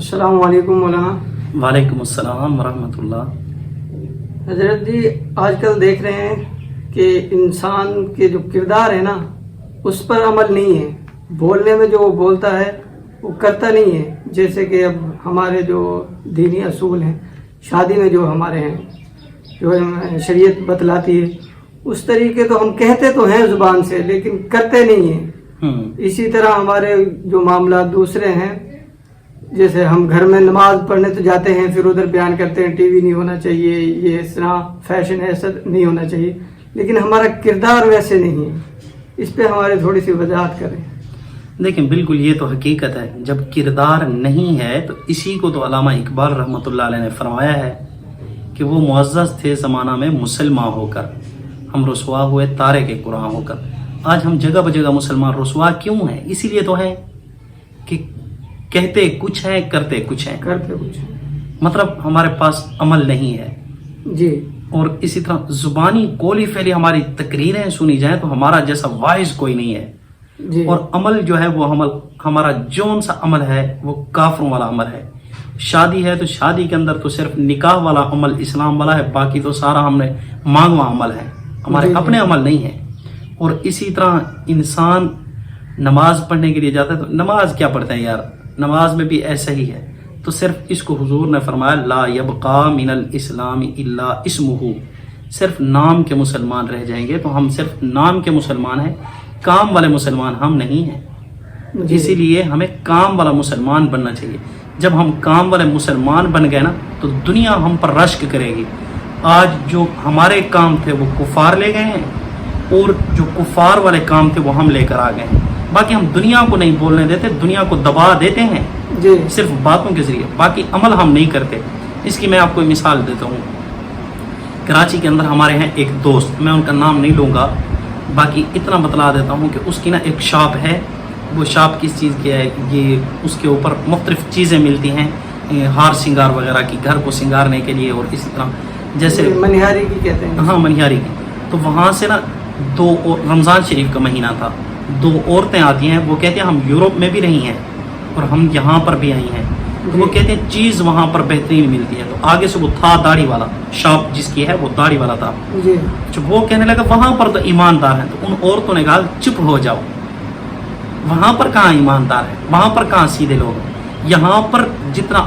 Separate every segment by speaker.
Speaker 1: السلام علیکم مولانا۔
Speaker 2: وعلیکم السلام ورحمۃ اللہ۔
Speaker 1: حضرت جی، آج کل دیکھ رہے ہیں کہ انسان کے جو کردار ہے نا، اس پر عمل نہیں ہے۔ بولنے میں جو وہ بولتا ہے وہ کرتا نہیں ہے۔ جیسے کہ اب ہمارے جو دینی اصول ہیں، شادی میں جو ہمارے ہیں، جو شریعت بتلاتی ہے، اس طریقے تو ہم کہتے تو ہیں زبان سے، لیکن کرتے نہیں ہیں۔ اسی طرح ہمارے جو معاملات دوسرے ہیں، جیسے ہم گھر میں نماز پڑھنے تو جاتے ہیں، پھر ادھر بیان کرتے ہیں ٹی وی نہیں ہونا چاہیے، یہ اس طرح فیشن ایسا نہیں ہونا چاہیے، لیکن ہمارا کردار ویسے نہیں ہے۔ اس پہ ہماری تھوڑی سی وضاحت کریں۔
Speaker 2: دیکھیں، بالکل یہ تو حقیقت ہے، جب کردار نہیں ہے تو اسی کو تو علامہ اقبال رحمۃ اللہ علیہ نے فرمایا ہے کہ وہ معزز تھے زمانہ میں مسلمان ہو کر، ہم رسوا ہوئے تارے کے قرآن ہو کر۔ آج ہم جگہ بجگہ مسلمان رسوا کیوں ہیں؟ اسی لیے تو ہیں کہ کہتے کچھ ہیں، کرتے کچھ ہیں۔ مطلب ہمارے پاس عمل نہیں ہے
Speaker 1: جی۔
Speaker 2: اور اسی طرح زبانی قولی فعلی ہماری تقریریں سنی جائیں تو ہمارا جیسا واعظ کوئی نہیں ہے
Speaker 1: جی۔
Speaker 2: اور عمل جو ہے وہ ہمارا جون سا عمل ہے وہ کافروں والا عمل ہے۔ شادی ہے تو شادی کے اندر تو صرف نکاح والا عمل اسلام والا ہے، باقی تو سارا ہم نے مانگوا عمل ہے، ہمارے اپنے عمل نہیں ہے۔ اور اسی طرح انسان نماز پڑھنے کے لیے جاتا ہے تو نماز کیا پڑھتے ہیں یار؟ نماز میں بھی ایسا ہی ہے۔ تو صرف اس کو حضور نے فرمایا لا یبقى من الاسلام الا اسمہ، صرف نام کے مسلمان رہ جائیں گے۔ تو ہم صرف نام کے مسلمان ہیں، کام والے مسلمان ہم نہیں ہیں۔ اسی لیے ہمیں کام والا مسلمان بننا چاہیے۔ جب ہم کام والے مسلمان بن گئے نا تو دنیا ہم پر رشک کرے گی۔ آج جو ہمارے کام تھے وہ کفار لے گئے ہیں، اور جو کفار والے کام تھے وہ ہم لے کر آ گئے ہیں۔ باقی ہم دنیا کو نہیں بولنے دیتے، دنیا کو دبا دیتے ہیں
Speaker 1: جی۔
Speaker 2: صرف باتوں کے ذریعے، باقی عمل ہم نہیں کرتے۔ اس کی میں آپ کو مثال دیتا ہوں۔ کراچی کے اندر ہمارے ہیں ایک دوست، میں ان کا نام نہیں لوں گا، باقی اتنا بتلا دیتا ہوں کہ اس کی نا ایک شاپ ہے۔ وہ شاپ کس چیز کی ہے؟ یہ اس کے اوپر مختلف چیزیں ملتی ہیں، ہار سنگار وغیرہ کی، گھر کو سنگارنے کے لیے، اور اسی طرح جیسے
Speaker 1: منہاری کی کہتے ہیں۔
Speaker 2: ہاں، منہاری کی۔ تو وہاں سے نا رمضان شریف کا مہینہ تھا، دو عورتیں آتی ہیں، وہ کہتے ہیں ہم یورپ میں بھی رہی ہیں اور ہم یہاں پر بھی آئی ہیں۔ تو وہ کہتے ہیں چیز وہاں پر بہترین ملتی ہے۔ تو آگے سے وہ تھا داڑھی والا، شاپ جس کی ہے وہ داڑھی والا تھا۔
Speaker 1: جی۔
Speaker 2: وہ کہنے لگا وہاں پر تو ایماندار ہیں۔ تو ان عورتوں نے کہا چپ ہو جاؤ، وہاں پر کہاں ایماندار ہے، وہاں پر کہاں سیدھے لوگ ہیں؟ یہاں پر جتنا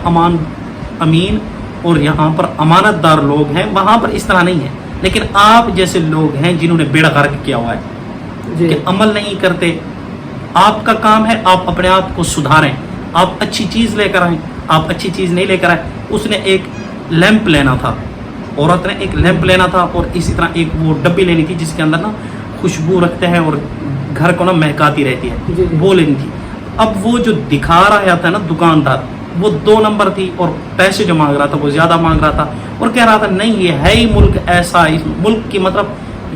Speaker 2: امین اور یہاں پر امانت دار لوگ ہیں، وہاں پر اس طرح نہیں ہے۔ لیکن آپ جیسے لوگ ہیں جنہوں نے بیڑا غرق کیا ہوا ہے، کہ عمل نہیں کرتے۔ آپ کا کام ہے آپ اپنے آپ کو سدھاریں، آپ اچھی چیز لے کر آئیں، آپ اچھی چیز نہیں لے کر آئے۔ اس نے ایک لیمپ لینا تھا، عورت نے ایک لیمپ لینا تھا، اور اسی طرح ایک وہ ڈبی لینی تھی جس کے اندر نا خوشبو رکھتے ہیں اور گھر کو نا مہکاتی رہتی ہے، وہ لینی تھی۔ اب وہ جو دکھا رہا تھا نا دکاندار، وہ 2 نمبر تھی، اور پیسے جو مانگ رہا تھا وہ زیادہ مانگ رہا تھا، اور کہہ رہا تھا نہیں یہ ہے ہی ملک ایسا، اس ملک کی مطلب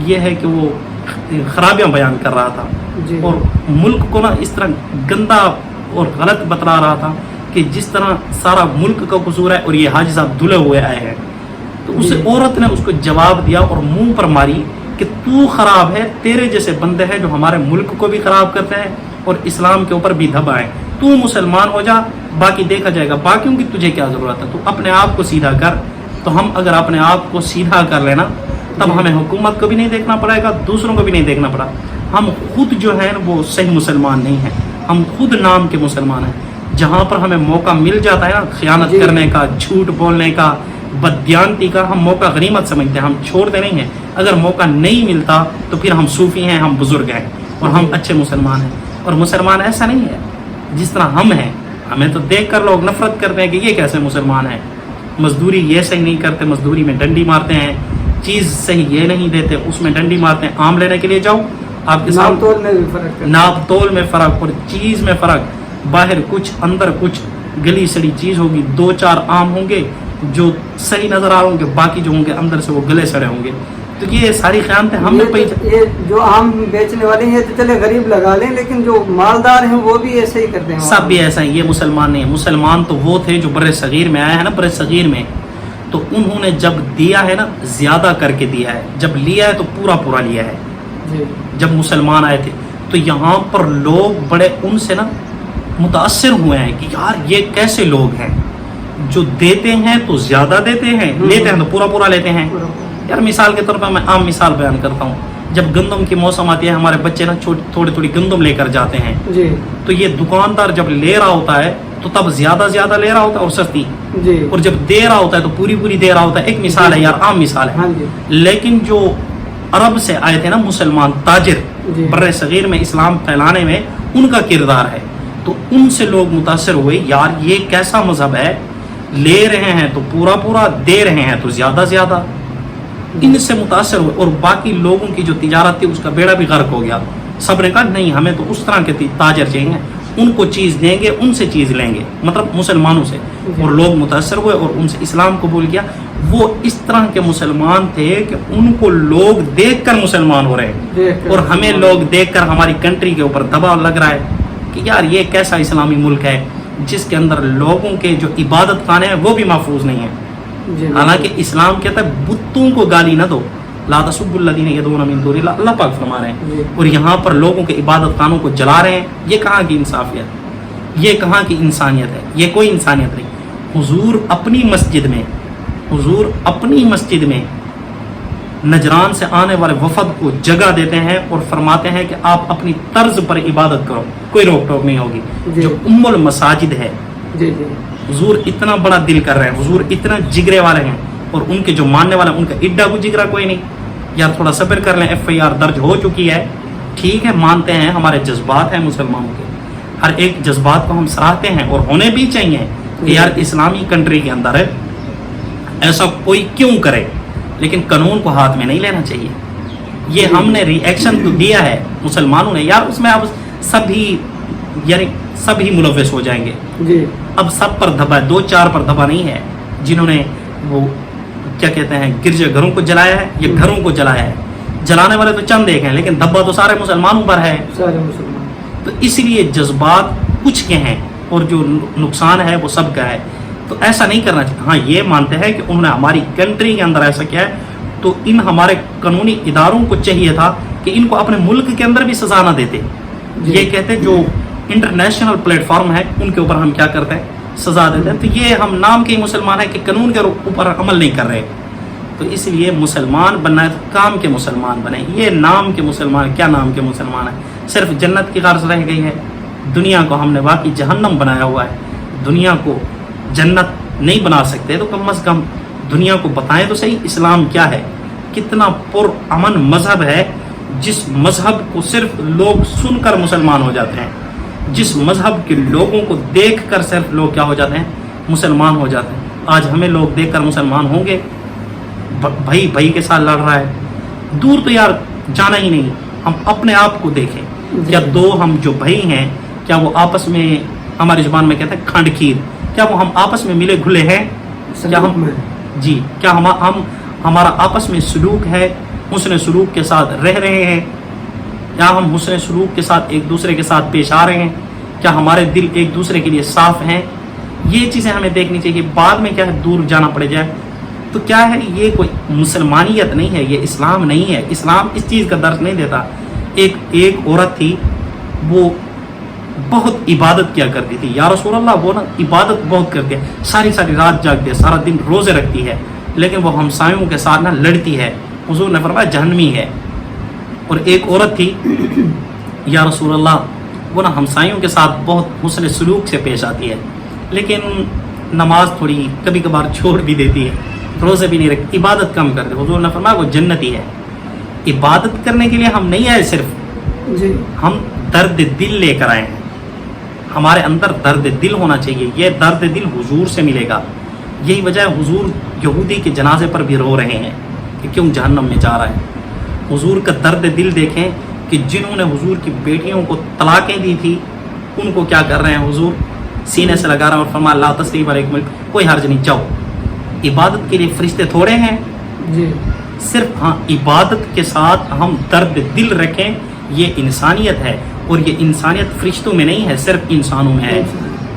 Speaker 2: یہ ہے کہ وہ خرابیاں بیان کر رہا تھا، اور ملک کو نا اس طرح گندا اور غلط بتلا رہا تھا کہ جس طرح سارا ملک کا قصور ہے اور یہ حاجی صاحب دھلے ہوئے آئے ہیں۔ تو اس عورت نے اس کو جواب دیا اور منہ پر ماری کہ تو خراب ہے، تیرے جیسے بندے ہیں جو ہمارے ملک کو بھی خراب کرتے ہیں اور اسلام کے اوپر بھی دھبائیں۔ تو مسلمان ہو جا، باقی دیکھا جائے گا، باقیوں کی تجھے کیا ضرورت ہے؟ تو اپنے آپ کو سیدھا کر۔ تو ہم اگر اپنے آپ کو سیدھا کر لینا تب ہمیں حکومت کو بھی نہیں دیکھنا پڑے گا، دوسروں کو بھی نہیں دیکھنا پڑا۔ ہم خود جو ہیں وہ صحیح مسلمان نہیں ہیں، ہم خود نام کے مسلمان ہیں۔ جہاں پر ہمیں موقع مل جاتا ہے نا خیانت کرنے کا، جھوٹ بولنے کا، بددیانتی کا، ہم موقع غنیمت سمجھتے ہیں، ہم چھوڑتے نہیں ہیں۔ اگر موقع نہیں ملتا تو پھر ہم صوفی ہیں، ہم بزرگ ہیں اور ہم اچھے مسلمان ہیں۔ اور مسلمان ایسا نہیں ہے جس طرح ہم ہیں، ہمیں تو دیکھ کر لوگ نفرت کرتے ہیں کہ یہ کیسے مسلمان ہیں، مزدوری یہ صحیح نہیں کرتے، مزدوری میں ڈنڈی مارتے ہیں، چیز صحیح یہ نہیں دیتے، اس میں ڈنڈی مارتے ہیں۔ آم لینے کے لیے جاؤ، آپ کے ساتھ ناپ تول میں فرق اور چیز میں فرق، باہر کچھ اندر کچھ، گلی سڑی چیز ہوگی، 2-4 آم ہوں گے جو صحیح نظر آ رہے ہوں گے، باقی جو ہوں گے اندر سے وہ گلے سڑے ہوں گے۔ تو یہ ساری خیانتیں ہم نے
Speaker 1: یہ جو آم بیچنے والے ہیں تو چلے غریب لگا لیں، لیکن جو مالدار ہیں وہ بھی ایسے ہی کرتے ہیں،
Speaker 2: سب بھی ایسا ہی۔ یہ مسلمان نہیں ہے، مسلمان تو وہ تھے جو بر صغیر میں آئے ہیں نا، بر صغیر میں تو انہوں نے جب دیا ہے نا زیادہ کر کے دیا ہے، جب لیا ہے تو پورا لیا ہے۔ جب مسلمان آئے تھے تو یہاں پر لوگ بڑے ان سے نا متاثر ہوئے ہیں کہ یار یہ کیسے لوگ ہیں جو دیتے ہیں تو زیادہ دیتے ہیں، لیتے ہیں تو پورا پورا لیتے ہیں. یار مثال کے طور پر میں عام مثال بیان کرتا ہوں، جب گندم کی موسم آتی ہے ہمارے بچے نا تھوڑی تھوڑی گندم لے کر جاتے ہیں
Speaker 1: جی
Speaker 2: تو یہ دکاندار جب لے رہا ہوتا ہے تو تب زیادہ لے رہا ہوتا ہے اور سستی،
Speaker 1: جی
Speaker 2: اور جب دے رہا ہوتا ہے تو پوری دے رہا ہوتا ہے. ایک مثال ہے یار، عام مثال ہے.
Speaker 1: ہاں جی
Speaker 2: لیکن جو عرب سے آئے تھے نا مسلمان تاجر
Speaker 1: جی
Speaker 2: بر صغیر میں اسلام پھیلانے میں، ان کا کردار ہے، تو ان سے لوگ متاثر ہوئے یار یہ کیسا مذہب ہے، لے رہے ہیں تو پورا دے رہے ہیں تو زیادہ. ان سے متاثر ہوئے اور باقی لوگوں کی جو تجارت تھی اس کا بیڑا بھی غرق ہو گیا. سب نے کہا نہیں ہمیں تو اس طرح کے تاجر چاہیے، ان کو چیز دیں گے، ان سے چیز لیں گے، مطلب مسلمانوں سے. اور لوگ متاثر ہوئے اور ان سے اسلام قبول کیا. وہ اس طرح کے مسلمان تھے کہ ان کو لوگ دیکھ کر مسلمان ہو رہے ہیں، اور ہمیں لوگ دیکھ کر ہماری کنٹری کے اوپر دباؤ لگ رہا ہے کہ یار یہ کیسا اسلامی ملک ہے جس کے اندر لوگوں کے جو عبادت خانے ہیں وہ بھی محفوظ نہیں ہیں. حالانکہ اسلام کہتا ہے بتوں کو گالی نہ دو، لا تسبوا الذین یدعون من دون اللہ، اللہ پاک فرما رہے ہیں. اور یہاں پر لوگوں کے عبادت خانوں کو جلا رہے ہیں. یہ کہاں کی انصافیت، یہ کہاں کی انسانیت ہے؟ یہ کوئی انسانیت نہیں. حضور اپنی مسجد میں نجران سے آنے والے وفد کو جگہ دیتے ہیں اور فرماتے ہیں کہ آپ اپنی طرز پر عبادت کرو، کوئی روک ٹوک نہیں ہوگی. جو ام المساجد ہے، حضور اتنا بڑا دل کر رہے ہیں، حضور اتنا جگرے والے ہیں، اور ان کے جو ماننے والے ہیں ان کا اڈا کو جگرا کوئی نہیں. یار تھوڑا صبر کر لیں، FIR درج ہو چکی ہے، ٹھیک ہے، مانتے ہیں ہمارے جذبات ہیں مسلمانوں کے، ہر ایک جذبات کو ہم سراہتے ہیں اور ہونے بھی چاہیے کہ یار اسلامی کنٹری کے اندر ہے ایسا کوئی کیوں کرے، لیکن قانون کو ہاتھ میں نہیں لینا چاہیے. یہ ہم نے ری ایکشن تو دیا ہے مسلمانوں نے، یار اس میں اب سبھی ملوث ہو جائیں گے. اب سب پر دھبا ہے، 2-4 پر دھبا نہیں ہے جنہوں نے وہ کیا کہتے ہیں گرجا گھروں کو جلایا ہے یا گھروں کو جلایا ہے. جلانے والے تو چند ایک ہیں لیکن دھبا تو سارے مسلمانوں پر ہے. تو اس لیے جذبات کچھ کے ہیں اور جو نقصان ہے وہ سب کا ہے. تو ایسا نہیں کرنا چاہیے. ہاں یہ مانتے ہیں کہ انہوں نے ہماری کنٹری کے اندر ایسا کیا ہے تو ان ہمارے قانونی اداروں کو چاہیے تھا کہ ان کو اپنے ملک کے اندر بھی سزا نہ دیتے. یہ کہتے جو انٹرنیشنل پلیٹ فارم ہے ان کے اوپر ہم کیا کرتے ہیں سزا دیتے ہیں. تو یہ ہم نام کے مسلمان ہیں کہ قانون کے اوپر عمل نہیں کر رہے. تو اس لیے مسلمان بننا ہے تو کام کے مسلمان بنے. یہ نام کے مسلمان، کیا نام کے مسلمان ہیں؟ صرف جنت کی غرض رہ گئی ہے. دنیا کو ہم نے واقعی جہنم بنایا ہوا ہے. دنیا کو جنت نہیں بنا سکتے تو کم از کم دنیا کو بتائیں تو صحیح اسلام کیا ہے. کتنا پر امن مذہب ہے، جس مذہب کو صرف لوگ سن کر مسلمان ہو جاتے ہیں، جس مذہب کے لوگوں کو دیکھ کر صرف لوگ کیا ہو جاتے ہیں مسلمان ہو جاتے ہیں. آج ہمیں لوگ دیکھ کر مسلمان ہوں گے. بھائی کے ساتھ لڑ رہا ہے، دور تو یار جانا ہی نہیں. ہم اپنے آپ کو دیکھیں، کیا دو ہم جو بھائی ہیں کیا وہ آپس میں، ہماری زبان میں کہتے ہیں کھنڈ کھیر، کیا وہ ہم آپس میں ملے گھلے ہیں؟ کیا ہم کیا ہمارا آپس میں سلوک ہے، حسن سلوک کے ساتھ رہ رہے ہیں؟ کیا ہم حسن سلوک کے ساتھ ایک دوسرے کے ساتھ پیش آ رہے ہیں؟ کیا ہمارے دل ایک دوسرے کے لیے صاف ہیں؟ یہ چیزیں ہمیں دیکھنی چاہیے. بعد میں کیا ہے دور جانا پڑ جائے تو کیا ہے، یہ کوئی مسلمانیت نہیں ہے، یہ اسلام نہیں ہے. اسلام اس چیز کا درس نہیں دیتا. ایک عورت تھی، وہ بہت عبادت کیا کرتی تھی. یا رسول اللہ، وہ نا عبادت بہت کرتی ہے، ساری رات جاگتی ہے، سارا دن روزے رکھتی ہے، لیکن وہ ہمسایوں کے ساتھ نا لڑتی ہے. حضور نے فرمایا جہنمی ہے. اور ایک عورت تھی، یا رسول اللہ، وہ نا ہمسایوں کے ساتھ بہت حسن سلوک سے پیش آتی ہے، لیکن نماز تھوڑی کبھی کبھار چھوڑ بھی دیتی ہے، روزے بھی نہیں رکھتی، عبادت کم کرتے. حضور نے فرمایا وہ جنتی ہے. عبادت کرنے کے لیے ہم نہیں آئے صرف، ہم درد دل لے کر آئے ہیں. ہمارے اندر درد دل ہونا چاہیے. یہ درد دل حضور سے ملے گا. یہی وجہ ہے حضور یہودی کے جنازے پر بھی رو رہے ہیں کہ کیوں جہنم میں جا رہا ہے. حضور کا درد دل دیکھیں کہ جنہوں نے حضور کی بیٹیوں کو طلاقیں دی تھی ان کو کیا کر رہے ہیں، حضور سینے سے لگا رہے ہیں اور فرمایا لا تسریب علیکم، کوئی حرج نہیں، جاؤ. عبادت کے لیے فرشتے تھوڑے ہیں. صرف ہاں عبادت کے ساتھ ہم درد دل رکھیں، یہ انسانیت ہے. اور یہ انسانیت فرشتوں میں نہیں ہے، صرف انسانوں میں ہے.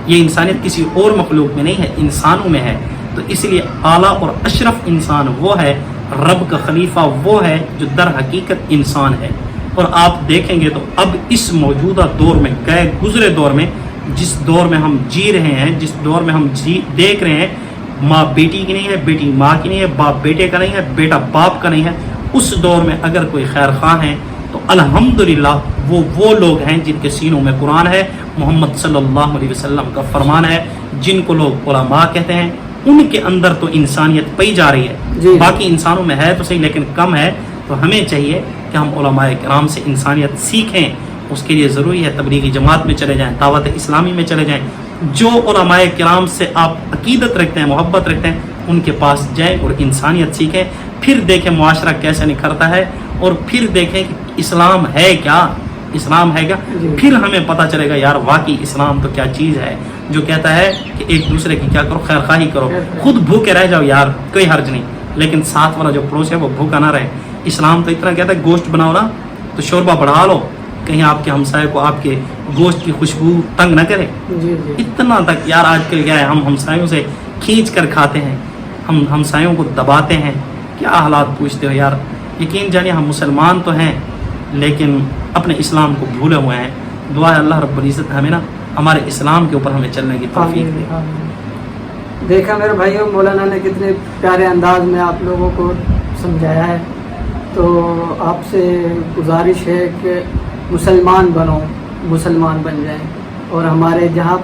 Speaker 2: یہ انسانیت کسی اور مخلوق میں نہیں ہے، انسانوں میں ہے. تو اس لیے اعلیٰ اور اشرف انسان وہ ہے، رب کا خلیفہ وہ ہے جو در حقیقت انسان ہے. اور آپ دیکھیں گے تو اب اس موجودہ دور میں، گئے گزرے دور میں جس دور میں ہم جی رہے ہیں، جس دور میں ہم دیکھ رہے ہیں، ماں بیٹی کی نہیں ہے، بیٹی ماں کی نہیں ہے، باپ بیٹے کا نہیں ہے، بیٹا باپ کا نہیں ہے، اس دور میں اگر کوئی خیر خواہ ہیں تو الحمدللہ وہ لوگ ہیں جن کے سینوں میں قرآن ہے، محمد صلی اللہ علیہ وسلم کا فرمان ہے، جن کو لوگ علماء کہتے ہیں، ان کے اندر تو انسانیت پائی جا رہی ہے.
Speaker 1: جی.
Speaker 2: باقی انسانوں میں ہے تو صحیح لیکن کم ہے. تو ہمیں چاہیے کہ ہم علماء کرام سے انسانیت سیکھیں. اس کے لیے ضروری ہے تبلیغی جماعت میں چلے جائیں، دعوت اسلامی میں چلے جائیں. جو علماء کرام سے آپ عقیدت رکھتے ہیں، محبت رکھتے ہیں، ان کے پاس جائیں اور انسانیت سیکھیں. پھر دیکھیں معاشرہ کیسے نکھرتا ہے، اور پھر دیکھیں کہ اسلام ہے کیا، اسلام ہے کیا. پھر ہمیں پتہ چلے گا یار واقعی اسلام تو کیا چیز ہے، جو کہتا ہے کہ ایک دوسرے کی کیا کرو، خیر خواہی کرو. خود بھوکے رہ جاؤ یار، کوئی حرج نہیں، لیکن ساتھ والا جو پڑوس ہے وہ بھوکا نہ رہے. اسلام تو اتنا کہتا ہے گوشت بناؤ نا تو شوربہ بڑھا لو، کہیں آپ کے ہمسائے کو آپ کے گوشت کی خوشبو تنگ نہ کرے. اتنا تک یار آج کل کیا ہے، ہم ہمسایوں سے کھینچ کر کھاتے ہیں، ہم ہمسایوں کو دباتے ہیں. کیا حالات پوچھتے ہو یار. یقین جانیے ہم مسلمان تو ہیں لیکن اپنے اسلام کو بھولے ہوئے ہیں. دعا ہے اللہ رب العزت ہمیں نا ہمارے اسلام کے اوپر ہمیں چلنے کی توفیق دے.
Speaker 1: دیکھا میرے بھائیوں، مولانا نے کتنے پیارے انداز میں آپ لوگوں کو سمجھایا ہے. تو آپ سے گزارش ہے کہ مسلمان بنو، مسلمان بن جائیں، اور ہمارے جہاں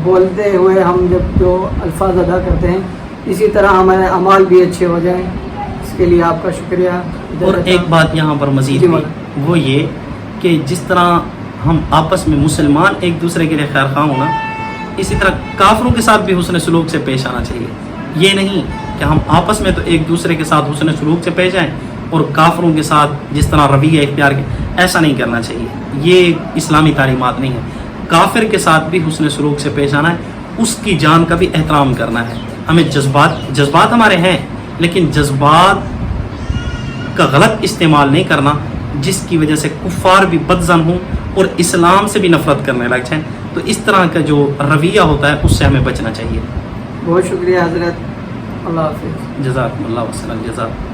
Speaker 1: بولتے ہوئے ہم جب جو الفاظ ادا کرتے ہیں اسی طرح ہمارے اعمال بھی اچھے ہو جائیں. اس کے لیے آپ کا شکریہ.
Speaker 2: اور ایک بات یہاں پر مزید بھی، وہ یہ کہ جس طرح ہم آپس میں مسلمان ایک دوسرے کے لیے خیر خواہ ہونا، اسی طرح کافروں کے ساتھ بھی حسن سلوک سے پیش آنا چاہیے. یہ نہیں کہ ہم آپس میں تو ایک دوسرے کے ساتھ حسن سلوک سے پیش آئیں اور کافروں کے ساتھ جس طرح رویہ اختیار کے، ایسا نہیں کرنا چاہیے. یہ اسلامی تعلیمات نہیں ہے. کافر کے ساتھ بھی حسن سلوک سے پیش آنا ہے، اس کی جان کا بھی احترام کرنا ہے. ہمیں جذبات ہمارے ہیں لیکن جذبات کا غلط استعمال نہیں کرنا جس کی وجہ سے کفار بھی بدظن ہوں اور اسلام سے بھی نفرت کرنے لگ جائیں. تو اس طرح کا جو رویہ ہوتا ہے اس سے ہمیں بچنا چاہیے.
Speaker 1: بہت شکریہ حضرت. اللہ حافظ.
Speaker 2: جزاکم اللہ وسلم. جزاک